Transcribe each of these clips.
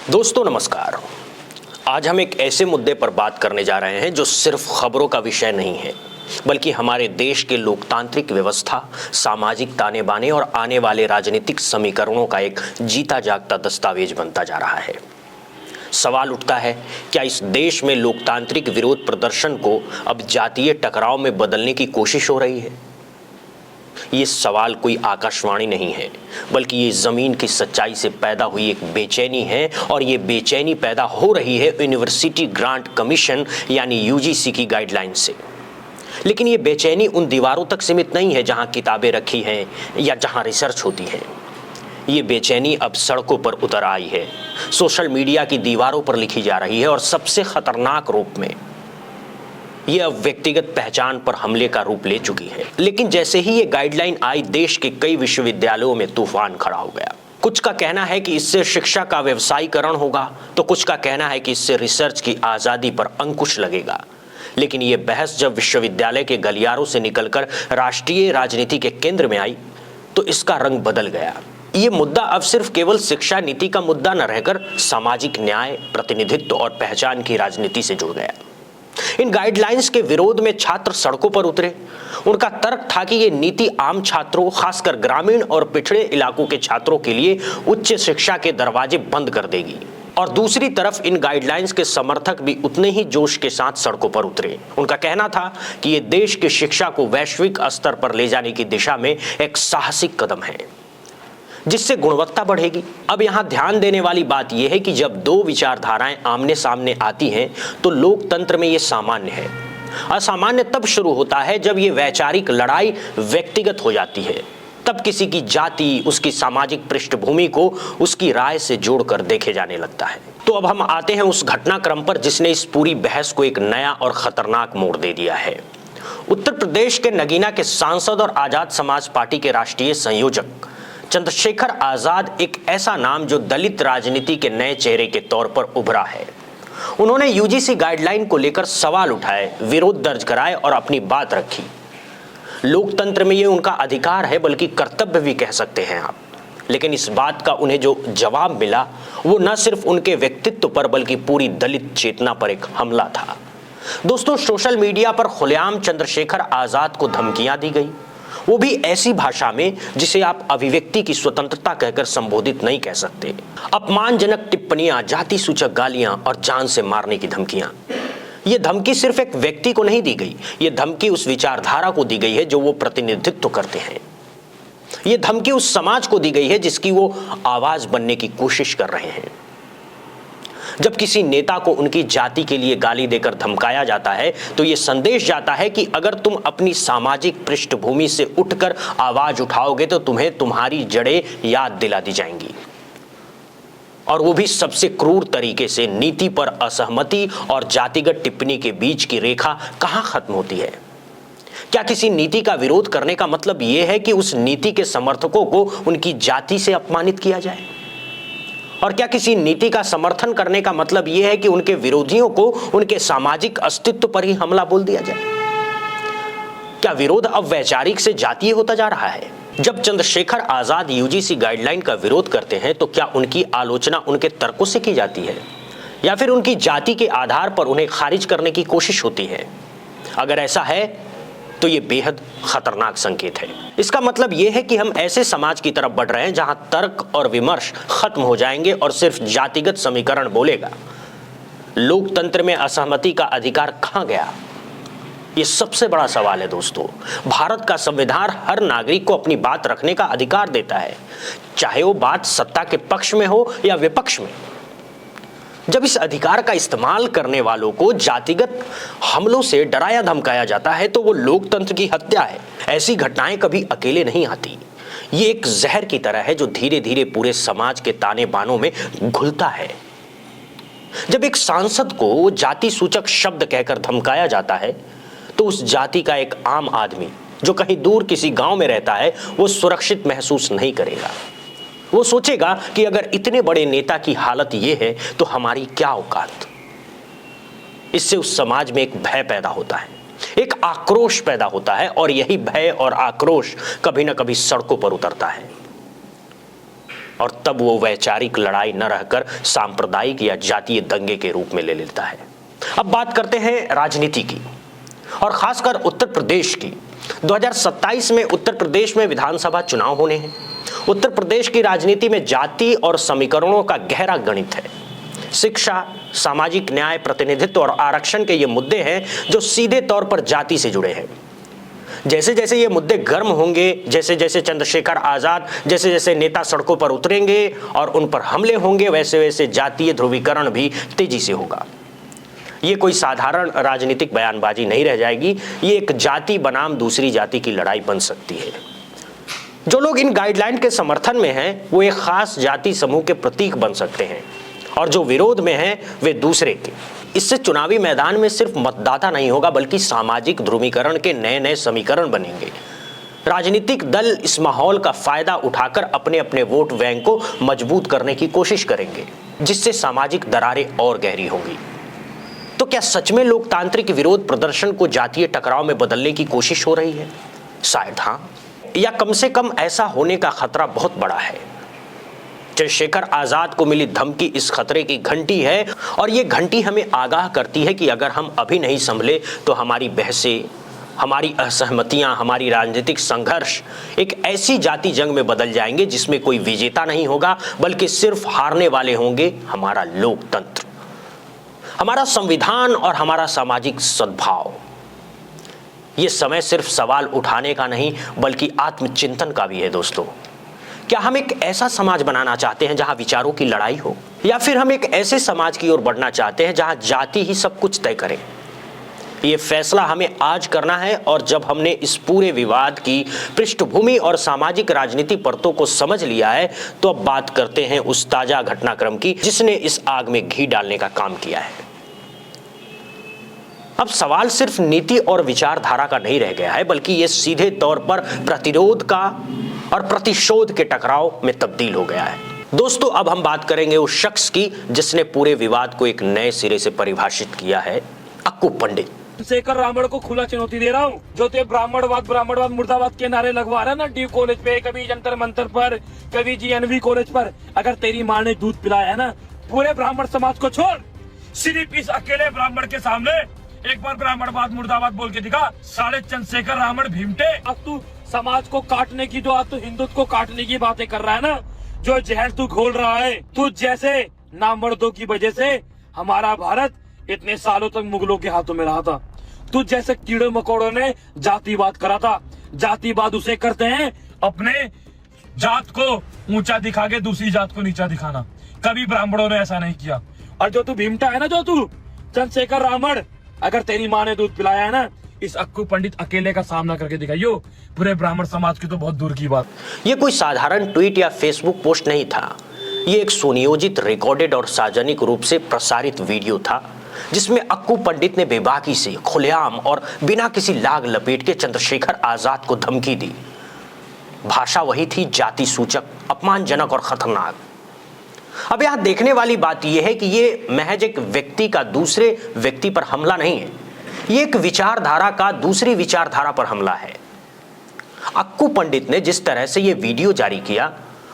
दोस्तों नमस्कार। आज हम एक ऐसे मुद्दे पर बात करने जा रहे हैं जो सिर्फ खबरों का विषय नहीं है, बल्कि हमारे देश के लोकतांत्रिक व्यवस्था, सामाजिक ताने बाने और आने वाले राजनीतिक समीकरणों का एक जीता जागता दस्तावेज बनता जा रहा है। सवाल उठता है, क्या इस देश में लोकतांत्रिक विरोध प्रदर्शन को अब जातीय टकराव में बदलने की कोशिश हो रही है? ये सवाल कोई आकाशवाणी नहीं है, बल्कि ये जमीन की सच्चाई से पैदा हुई एक बेचैनी है, और ये बेचैनी पैदा हो रही है यूनिवर्सिटी ग्रांट कमीशन यानी यूजीसी की गाइडलाइन से। लेकिन ये बेचैनी उन दीवारों तक सीमित नहीं है जहां किताबें रखी हैं या जहां रिसर्च होती है। ये बेचैनी अब सड़कों पर उतर आई है, सोशल मीडिया की दीवारों पर लिखी जा रही है, और सबसे खतरनाक रूप में ये अब व्यक्तिगत पहचान पर हमले का रूप ले चुकी है। लेकिन जैसे ही ये गाइडलाइन आई, देश के कई विश्वविद्यालयों में तूफान खड़ा हो गया। कुछ का कहना है कि इससे शिक्षा का व्यवसायीकरण होगा, तो कुछ का कहना है कि इससे रिसर्च की आजादी पर अंकुश लगेगा। लेकिन ये बहस जब विश्वविद्यालय के गलियारों से निकलकर राष्ट्रीय राजनीति के केंद्र में आई, तो इसका रंग बदल गया। ये मुद्दा अब सिर्फ केवल शिक्षा नीति का मुद्दा न रहकर सामाजिक न्याय, प्रतिनिधित्व और पहचान की राजनीति से जुड़ गया। इन गाइडलाइंस के विरोध में छात्र सड़कों पर उतरे। उनका तर्क था कि ये नीति आम छात्रों, खासकर ग्रामीण और पिछड़े इलाकों के छात्रों के लिए उच्च शिक्षा के दरवाजे बंद कर देगी। और दूसरी तरफ इन गाइडलाइंस के समर्थक भी उतने ही जोश के साथ सड़कों पर उतरे। उनका कहना था कि ये देश की शिक्षा को वैश्विक स्तर पर ले जाने की दिशा में एक साहसिक कदम है, जिससे गुणवत्ता बढ़ेगी। अब यहां ध्यान देने वाली बात यह है कि जब दो विचारधाराएं आमने सामने आती हैं, तो लोकतंत्र में यह सामान्य है। असामान्य तब शुरू होता है जब यह वैचारिक लड़ाई व्यक्तिगत हो जाती है। तब किसी की जाति, उसकी सामाजिक पृष्ठभूमि को उसकी राय से जोड़कर देखे जाने लगता है। तो अब हम आते हैं उस घटनाक्रम पर जिसने इस पूरी बहस को एक नया और खतरनाक मोड़ दे दिया है। उत्तर प्रदेश के नगीना के सांसद और आजाद समाज पार्टी के राष्ट्रीय संयोजक चंद्रशेखर आजाद एक ऐसा नाम जो दलित राजनीति के नए चेहरे के तौर पर उभरा है। उन्होंने यूजीसी गाइडलाइन को लेकर सवाल उठाए, विरोध दर्ज कराए और अपनी बात रखी। लोकतंत्र में ये उनका अधिकार है, बल्कि कर्तव्य भी कह सकते हैं आप। लेकिन इस बात का उन्हें जो जवाब मिला, वो न सिर्फ उनके व्यक्तित्व पर बल्कि पूरी दलित चेतना पर एक हमला था। दोस्तों, सोशल मीडिया पर खुलेआम चंद्रशेखर आजाद को धमकियां दी गई, वो भी ऐसी भाषा में जिसे आप अभिव्यक्ति की स्वतंत्रता कहकर संबोधित नहीं कह सकते। अपमानजनक टिप्पणियां, जाति सूचक गालियां और जान से मारने की धमकियां। ये धमकी सिर्फ एक व्यक्ति को नहीं दी गई, ये धमकी उस विचारधारा को दी गई है जो वो प्रतिनिधित्व करते हैं। ये धमकी उस समाज को दी गई है जिसकी वो आवाज बनने की कोशिश कर रहे हैं। जब किसी नेता को उनकी जाति के लिए गाली देकर धमकाया जाता है, तो यह संदेश जाता है कि अगर तुम अपनी सामाजिक पृष्ठभूमि से उठकर आवाज उठाओगे तो तुम्हें तुम्हारी जड़ें याद दिला दी जाएंगी, और वो भी सबसे क्रूर तरीके से। नीति पर असहमति और जातिगत टिप्पणी के बीच की रेखा कहां खत्म होती है? क्या किसी नीति का विरोध करने का मतलब यह है कि उस नीति के समर्थकों को उनकी जाति से अपमानित किया जाए? और क्या किसी नीति का समर्थन करने का मतलब यह है कि उनके विरोधियों को उनके सामाजिक अस्तित्व पर ही हमला बोल दिया जाए? क्या विरोध अब वैचारिक से जातीय होता जा रहा है? जब चंद्रशेखर आजाद यूजीसी गाइडलाइन का विरोध करते हैं, तो क्या उनकी आलोचना उनके तर्कों से की जाती है, या फिर उनकी जाति के आधार पर उन्हें खारिज करने की कोशिश होती है? अगर ऐसा है तो ये बेहद खतरनाक संकेत है। इसका मतलब यह है कि हम ऐसे समाज की तरफ बढ़ रहे हैं जहां तर्क और विमर्श खत्म हो जाएंगे और सिर्फ जातिगत समीकरण बोलेगा। लोकतंत्र में असहमति का अधिकार कहां गया? ये सबसे बड़ा सवाल है दोस्तों। भारत का संविधान हर नागरिक को अपनी बात रखने का अधिकार देता है, चाहे वो बात सत्ता के पक्ष में हो या विपक्ष में। जब इस अधिकार का इस्तेमाल करने वालों को जातिगत हमलों से डराया धमकाया जाता है, तो वो लोकतंत्र की हत्या है। ऐसी घटनाएं कभी अकेले नहीं आती। ये एक जहर की तरह है जो धीरे धीरे पूरे समाज के ताने बानों में घुलता है। जब एक सांसद को जाति सूचक शब्द कहकर धमकाया जाता है, तो उस जाति का एक आम आदमी जो कहीं दूर किसी गांव में रहता है, वो सुरक्षित महसूस नहीं करेगा। वो सोचेगा कि अगर इतने बड़े नेता की हालत ये है, तो हमारी क्या औकात। इससे उस समाज में एक भय पैदा होता है, एक आक्रोश पैदा होता है, और यही भय और आक्रोश कभी ना कभी सड़कों पर उतरता है। और तब वो वैचारिक लड़ाई न रहकर सांप्रदायिक या जातीय दंगे के रूप में ले लेता है। अब बात करते हैं राजनीति की, और खासकर उत्तर प्रदेश की। 2027 में उत्तर प्रदेश में विधानसभा चुनाव होने हैं। उत्तर प्रदेश की राजनीति में जाति और समीकरणों का गहरा गणित है। शिक्षा, सामाजिक न्याय, प्रतिनिधित्व और आरक्षण के ये मुद्दे हैं जो सीधे तौर पर जाति से जुड़े हैं। जैसे जैसे ये मुद्दे गर्म होंगे, जैसे जैसे चंद्रशेखर आजाद जैसे जैसे नेता सड़कों पर उतरेंगे और उन पर हमले होंगे, वैसे वैसे जातीय ध्रुवीकरण भी तेजी से होगा। ये कोई साधारण राजनीतिक बयानबाजी नहीं रह जाएगी, ये एक जाति बनाम दूसरी जाति की लड़ाई बन सकती है। जो लोग इन गाइडलाइन के समर्थन में हैं, वो एक खास जाति समूह के प्रतीक बन सकते हैं, और जो विरोध में हैं वे दूसरे के। इससे चुनावी मैदान में सिर्फ मतदाता नहीं होगा, बल्कि सामाजिक ध्रुवीकरण के नए नए समीकरण बनेंगे। राजनीतिक दल इस माहौल का फायदा उठाकर अपने अपने वोट बैंक को मजबूत करने की कोशिश करेंगे, जिससे सामाजिक दरारें और गहरी होंगी। तो क्या सच में लोकतांत्रिक विरोध प्रदर्शन को जातीय टकराव में बदलने की कोशिश हो रही है? शायद हाँ, या कम से कम ऐसा होने का खतरा बहुत बड़ा है। चंद्रशेखर आजाद को मिली धमकी इस खतरे की घंटी है, और ये घंटी हमें आगाह करती है कि अगर हम अभी नहीं संभले तो हमारी बहसें, हमारी असहमतियां, हमारी राजनीतिक संघर्ष एक ऐसी जाति जंग में बदल जाएंगे जिसमें कोई विजेता नहीं होगा, बल्कि सिर्फ हारने वाले होंगे हमारा लोकतंत्र, हमारा संविधान और हमारा सामाजिक सद्भाव। ये समय सिर्फ सवाल उठाने का नहीं, बल्कि आत्मचिंतन का भी है दोस्तों। क्या हम एक ऐसा समाज बनाना चाहते हैं जहां विचारों की लड़ाई हो, या फिर हम एक ऐसे समाज की ओर बढ़ना चाहते हैं जहां जाति ही सब कुछ तय करे? ये फैसला हमें आज करना है, और जब हमने इस पूरे विवाद की पृष्ठभूमि और सामाजिक राजनीति परतों को समझ लिया है, तो अब बात करते हैं उस ताजा घटनाक्रम की जिसने इस आग में घी डालने का काम किया है। अब सवाल सिर्फ नीति और विचारधारा का नहीं रह गया है, बल्कि ये सीधे तौर पर प्रतिरोध का और प्रतिशोध के टकराव में तब्दील हो गया है। दोस्तों, अब हम बात करेंगे उस शख्स की जिसने पूरे विवाद को एक नए सिरे से परिभाषित किया है, अक्कू पंडित। चंद्रशेखर रावण को खुला चुनौती दे रहा हूँ। जो ते ब्राह्मणवाद मुर्दाबाद के नारे लगवा रहा है ना, डी कॉलेज पे, कभी जंतर मंतर पर, कभी जीएनवी कॉलेज पर, अगर तेरी माँ ने दूध पिलाया ना, पूरे ब्राह्मण समाज को छोड़, सिर्फ इस अकेले ब्राह्मण के सामने एक बार ब्राह्मणवाद मुर्दाबाद बोल के दिखा। साले चंद्रशेखर रावण भीमटे, अब तू समाज को काटने की, जो अब तू हिंदुत्व को काटने की बातें कर रहा है ना, जो जहर तू घोल रहा है, तू जैसे नामर्दों की वजह से हमारा भारत इतने सालों तक मुगलों के हाथों में रहा था। तू जैसे कीड़े मकोड़ों ने जातिवाद करा था। जातिवाद उसे कहते हैं अपने जात को ऊंचा दिखा के दूसरी जात को नीचा दिखाना। कभी ब्राह्मणों ने ऐसा नहीं किया। और जो तू भीमटा है ना, जो तू चंद्रशेखर रावण, अगर तेरी माँ ने दूध पिलाया है ना, इस अक्कू पंडित अकेले का सामना करके दिखाइयो, पूरे ब्राह्मण समाज की तो बहुत दूर की बात। ये कोई साधारण ट्वीट या फेसबुक पोस्ट नहीं था, ये एक सुनियोजित, रिकॉर्डेड और सार्वजनिक रूप से प्रसारित वीडियो था, जिसमें अक्कू पंडित ने बेबाकी से, खुलेआम और बिना किसी लाग लपेट के चंद्रशेखर आजाद को धमकी दी। भाषा वही थी, जाति सूचक, अपमानजनक और खतरनाक। अब यहां देखने वाली बात यह है कि ये महज एक व्यक्ति का दूसरे व्यक्ति पर हमला नहीं है, ये एक विचारधारा का दूसरी विचारधारा पर हमला है। अक्कू पंडित ने जिस तरह से ये वीडियो जारी किया,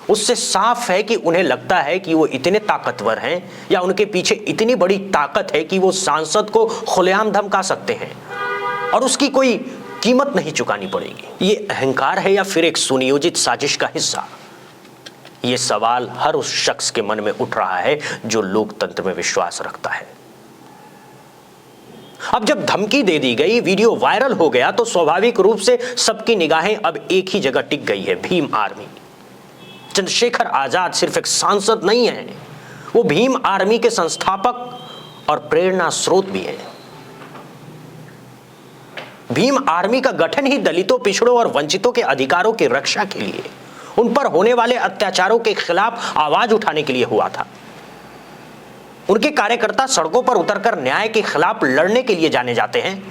उससे साफ है कि उन्हें लगता है कि वो इतने ताकतवर हैं, या उनके पीछे इतनी बड़ी ताकत है कि वो सांसद को खुलेआम धमका सकते हैं और उसकी कोई कीमत नहीं चुकानी पड़ेगी। ये अहंकार है या फिर एक सुनियोजित साजिश का हिस्सा? ये सवाल हर उस शख्स के मन में उठ रहा है जो लोकतंत्र में विश्वास रखता है। अब जब धमकी दे दी गई, वीडियो वायरल हो गया, तो स्वाभाविक रूप से सबकी निगाहें अब एक ही जगह टिक गई है, भीम आर्मी। चंद्रशेखर आजाद सिर्फ एक सांसद नहीं है, वो भीम आर्मी के संस्थापक और प्रेरणा स्रोत भी है। भीम आर्मी का गठन ही दलितों, पिछड़ों और वंचितों के अधिकारों की रक्षा के लिए, उन पर होने वाले अत्याचारों के खिलाफ आवाज उठाने के लिए हुआ था। उनके कार्यकर्ता सड़कों पर उतरकर न्याय के खिलाफ लड़ने के लिए जाने जाते हैं।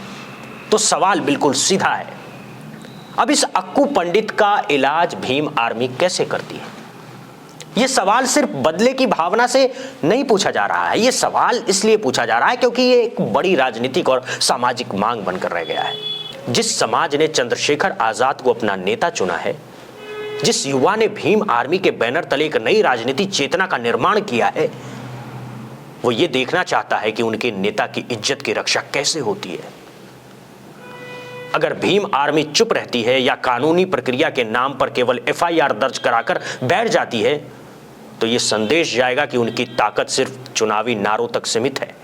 तो सवाल बिल्कुल सीधा है, अब इस अक्कू पंडित का इलाज भीम आर्मी कैसे करती है? यह सवाल सिर्फ बदले की भावना से नहीं पूछा जा रहा है, यह सवाल इसलिए पूछा जा रहा है क्योंकि यह एक बड़ी राजनीतिक और सामाजिक मांग बनकर रह गया है। जिस समाज ने चंद्रशेखर आजाद को अपना नेता चुना है, जिस युवा ने भीम आर्मी के बैनर तले एक नई राजनीति चेतना का निर्माण किया है, वो ये देखना चाहता है कि उनके नेता की इज्जत की रक्षा कैसे होती है। अगर भीम आर्मी चुप रहती है या कानूनी प्रक्रिया के नाम पर केवल एफआईआर दर्ज कराकर बैठ जाती है, तो यह संदेश जाएगा कि उनकी ताकत सिर्फ चुनावी नारों तक सीमित है।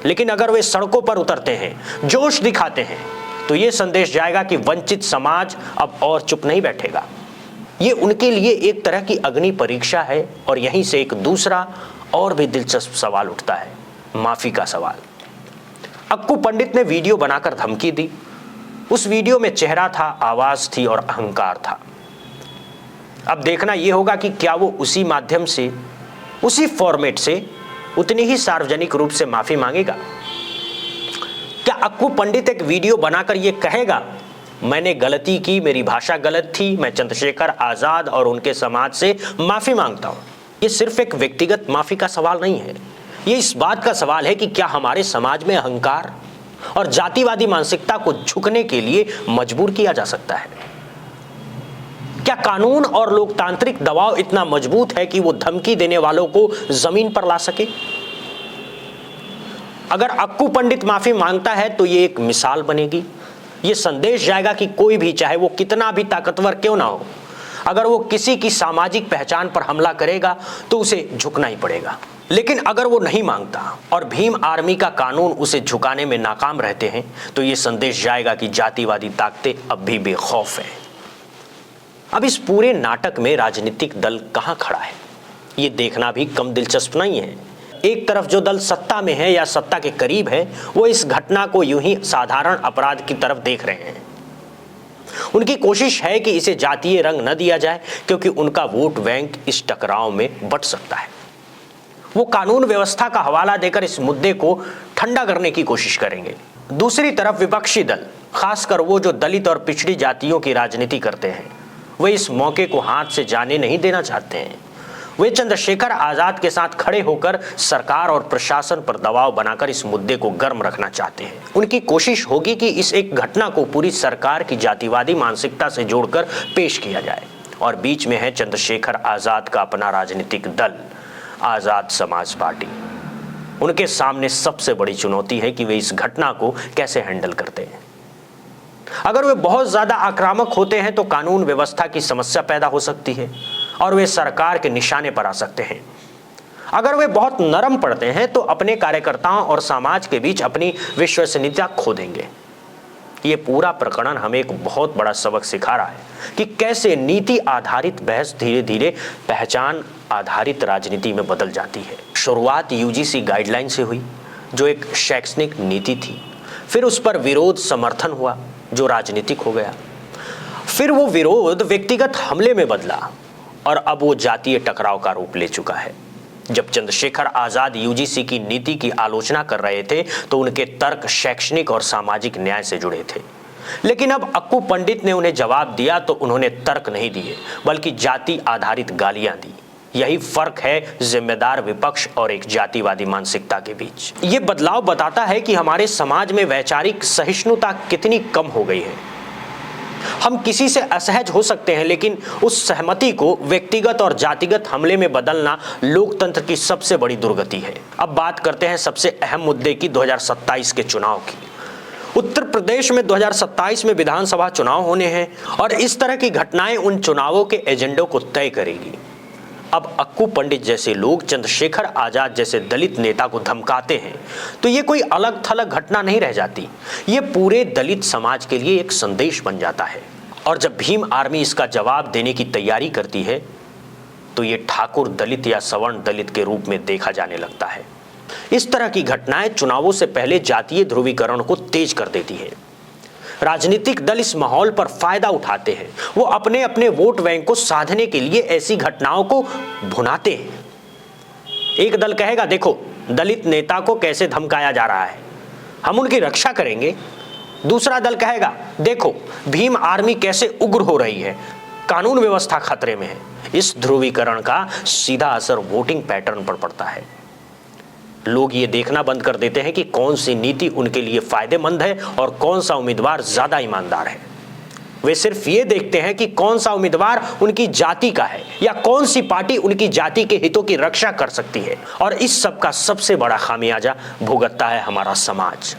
लेकिन अगर वे सड़कों पर उतरते हैं, जोश दिखाते हैं, तो यह संदेश जाएगा कि वंचित समाज अब और चुप नहीं बैठेगा। ये उनके लिए एक तरह की अग्नि परीक्षा है। और यहीं से एक दूसरा और भी दिलचस्प सवाल उठता है, माफी का सवाल। अक्कू पंडित ने वीडियो बनाकर धमकी दी। उस वीडियो में चेहरा था, आवाज थी और अहंकार था। अब देखना यह होगा कि क्या वो उसी माध्यम से, उसी फॉर्मेट से उतनी ही सार्वजनिक रूप से माफी मांगेगा। क्या अक्कू पंडित एक वीडियो बनाकर यह कहेगा, मैंने गलती की, मेरी भाषा गलत थी, मैं चंद्रशेखर आजाद और उनके समाज से माफी मांगता हूं? यह सिर्फ एक व्यक्तिगत माफी का सवाल नहीं है, यह इस बात का सवाल है कि क्या हमारे समाज में अहंकार और जातिवादी मानसिकता को झुकने के लिए मजबूर किया जा सकता है? क्या कानून और लोकतांत्रिक दबाव इतना मजबूत है कि वो धमकी देने वालों को जमीन पर ला सके? अगर अक्कू पंडित माफी मांगता है तो ये एक मिसाल बनेगी। ये संदेश जाएगा कि कोई भी, चाहे वो कितना भी ताकतवर क्यों ना हो, अगर वो किसी की सामाजिक पहचान पर हमला करेगा तो उसे झुकना ही पड़ेगा। लेकिन अगर वो नहीं मांगता और भीम आर्मी का कानून उसे झुकाने में नाकाम रहते हैं, तो ये संदेश जाएगा कि जातिवादी ताकतें अब भी बेखौफ हैं। अब इस पूरे नाटक में राजनीतिक दल कहां खड़ा है, ये देखना भी कम दिलचस्प नहीं है। एक तरफ जो दल सत्ता में है या सत्ता के करीब है, वो इस घटना को यूं ही साधारण अपराध की तरफ देख रहे हैं। उनकी कोशिश है कि इसे जातीय रंग न दिया जाए, क्योंकि उनका वोट बैंक इस टकराव में बट सकता है। वो कानून व्यवस्था का हवाला देकर इस मुद्दे को ठंडा करने की कोशिश करेंगे। दूसरी तरफ विपक्षी दल, खासकर वो जो दलित और पिछड़ी जातियों की राजनीति करते हैं, वे इस मौके को हाथ से जाने नहीं देना चाहते हैं। वे चंद्रशेखर आजाद के साथ खड़े होकर सरकार और प्रशासन पर दबाव बनाकर इस मुद्दे को गर्म रखना चाहते हैं। उनकी कोशिश होगी कि इस एक घटना को पूरी सरकार की जातिवादी मानसिकता से जोड़कर पेश किया जाए। और बीच में है चंद्रशेखर आजाद का अपना राजनीतिक दल, आजाद समाज पार्टी। उनके सामने सबसे बड़ी चुनौती है कि वे इस घटना को कैसे हैंडल करते हैं। अगर वे बहुत ज्यादा आक्रामक होते हैं तो कानून व्यवस्था की समस्या पैदा हो सकती है और वे सरकार के निशाने पर आ सकते हैं। अगर वे बहुत नरम पड़ते हैं तो अपने कार्यकर्ताओं और समाज के बीच अपनी विश्वसनीयता खो देंगे। ये पूरा प्रकरण हमें एक बहुत बड़ा सबक सिखा रहा है कि कैसे नीति आधारित बहस धीरे धीरे पहचान आधारित राजनीति में बदल जाती है। शुरुआत यूजीसी गाइडलाइन से हुई, जो एक शैक्षणिक नीति थी। फिर उस पर विरोध समर्थन हुआ, जो राजनीतिक हो गया। फिर वो विरोध व्यक्तिगत हमले में बदला और अब वो जातीय टकराव का रूप ले चुका है। जब चंद्रशेखर आजाद यूजीसी की नीति की आलोचना कर रहे थे तो उनके तर्क शैक्षणिक और सामाजिक न्याय से जुड़े थे। लेकिन अब अक्कू पंडित ने उन्हें जवाब दिया तो उन्होंने तर्क नहीं दिए, बल्कि जाति आधारित गालियां दी। यही फर्क है जिम्मेदार विपक्ष और एक जातिवादी मानसिकता के बीच। ये बदलाव बताता है कि हमारे समाज में वैचारिक सहिष्णुता कितनी कम हो गई है। हम किसी से असहज हो सकते हैं, लेकिन उस सहमति को व्यक्तिगत और जातिगत हमले में बदलना लोकतंत्र की सबसे बड़ी दुर्गति है। अब बात करते हैं सबसे अहम मुद्दे की, 2027 के चुनाव की। उत्तर प्रदेश में 2027 में विधानसभा चुनाव होने हैं और इस तरह की घटनाएं उन चुनावों के एजेंडों को तय करेगी। अब अक्कू पंडित जैसे लोग चंद्रशेखर आजाद जैसे दलित नेता को धमकाते हैं तो ये कोई अलग थलग घटना नहीं रह जाती, ये पूरे दलित समाज के लिए एक संदेश बन जाता है। और जब भीम आर्मी इसका जवाब देने की तैयारी करती है तो ये ठाकुर दलित या सवर्ण दलित के रूप में देखा जाने लगता है। इस तरह की घटनाएं चुनावों से पहले जातीय ध्रुवीकरण को तेज कर देती है। राजनीतिक दल इस माहौल पर फायदा उठाते हैं। वो अपने अपने वोट बैंक को साधने के लिए ऐसी घटनाओं को भुनाते हैं। एक दल कहेगा, देखो दलित नेता को कैसे धमकाया जा रहा है, हम उनकी रक्षा करेंगे। दूसरा दल कहेगा, देखो भीम आर्मी कैसे उग्र हो रही है, कानून व्यवस्था खतरे में है। इस ध्रुवीकरण का सीधा असर वोटिंग पैटर्न पर पड़ता है। लोग ये देखना बंद कर देते हैं कि कौन सी नीति उनके लिए फायदेमंद है और कौन सा उम्मीदवार ज्यादा ईमानदार है। वे सिर्फ ये देखते हैं कि कौन सा उम्मीदवार उनकी जाति का है या कौन सी पार्टी उनकी जाति के हितों की रक्षा कर सकती है। और इस सब का सबसे बड़ा खामियाजा भुगतता है हमारा समाज।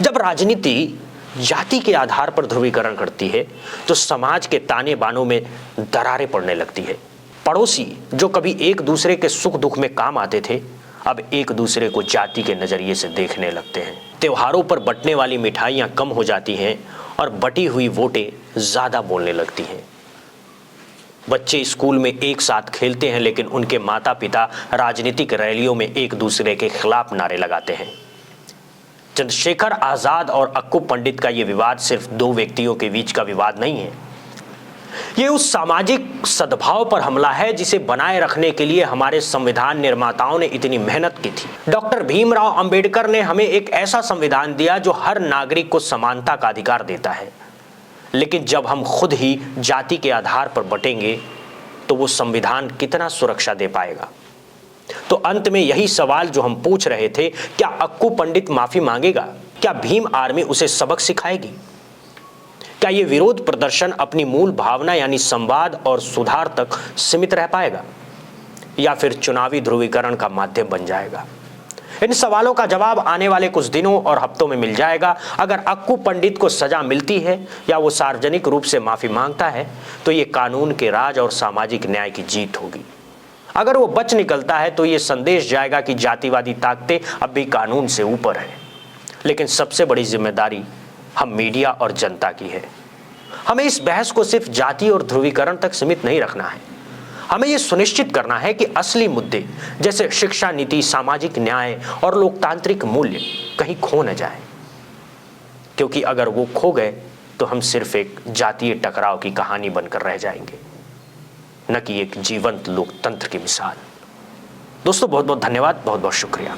जब राजनीति जाति के आधार पर ध्रुवीकरण करती है तो समाज के ताने बानों में दरारें पड़ने लगती है। पड़ोसी जो कभी एक दूसरे के सुख दुख में काम आते थे, अब एक दूसरे को जाति के नजरिए से देखने लगते हैं। त्योहारों पर बंटने वाली मिठाइयां कम हो जाती हैं और बटी हुई वोटें ज्यादा बोलने लगती हैं। बच्चे स्कूल में एक साथ खेलते हैं, लेकिन उनके माता पिता राजनीतिक रैलियों में एक दूसरे के खिलाफ नारे लगाते हैं। चंद्रशेखर आजाद और अक्कू पंडित का यह विवाद सिर्फ दो व्यक्तियों के बीच का विवाद नहीं है, ये उस सामाजिक सद्भाव पर हमला है जिसे बनाए रखने के लिए हमारे संविधान निर्माताओं ने इतनी मेहनत की थी। डॉक्टर भीमराव अंबेडकर ने हमें एक ऐसा संविधान दिया जो हर नागरिक को समानता का अधिकार देता है, लेकिन जब हम खुद ही जाति के आधार पर बटेंगे तो वो संविधान कितना सुरक्षा दे पाएगा। तो अंत में यही सवाल जो हम पूछ रहे थे, क्या अक्कू पंडित माफी मांगेगा? क्या भीम आर्मी उसे सबक सिखाएगी? क्या ये विरोध प्रदर्शन अपनी मूल भावना यानी संवाद और सुधार तक सीमित रह पाएगा या फिर चुनावी ध्रुवीकरण का माध्यम बन जाएगा? इन सवालों का जवाब आने वाले कुछ दिनों और हफ्तों में मिल जाएगा। अगर अक्कू पंडित को सजा मिलती है या वो सार्वजनिक रूप से माफी मांगता है तो ये कानून के राज और सामाजिक न्याय की जीत होगी। अगर वो बच निकलता है तो ये संदेश जाएगा कि जातिवादी ताकतें अब भी कानून से ऊपर है। लेकिन सबसे बड़ी जिम्मेदारी हम मीडिया और जनता की है। हमें इस बहस को सिर्फ जाति और ध्रुवीकरण तक सीमित नहीं रखना है। हमें यह सुनिश्चित करना है कि असली मुद्दे जैसे शिक्षा नीति, सामाजिक न्याय और लोकतांत्रिक मूल्य कहीं खो न जाए, क्योंकि अगर वो खो गए तो हम सिर्फ एक जातीय टकराव की कहानी बनकर रह जाएंगे, न कि एक जीवंत लोकतंत्र की मिसाल। दोस्तों बहुत बहुत धन्यवाद, बहुत बहुत शुक्रिया।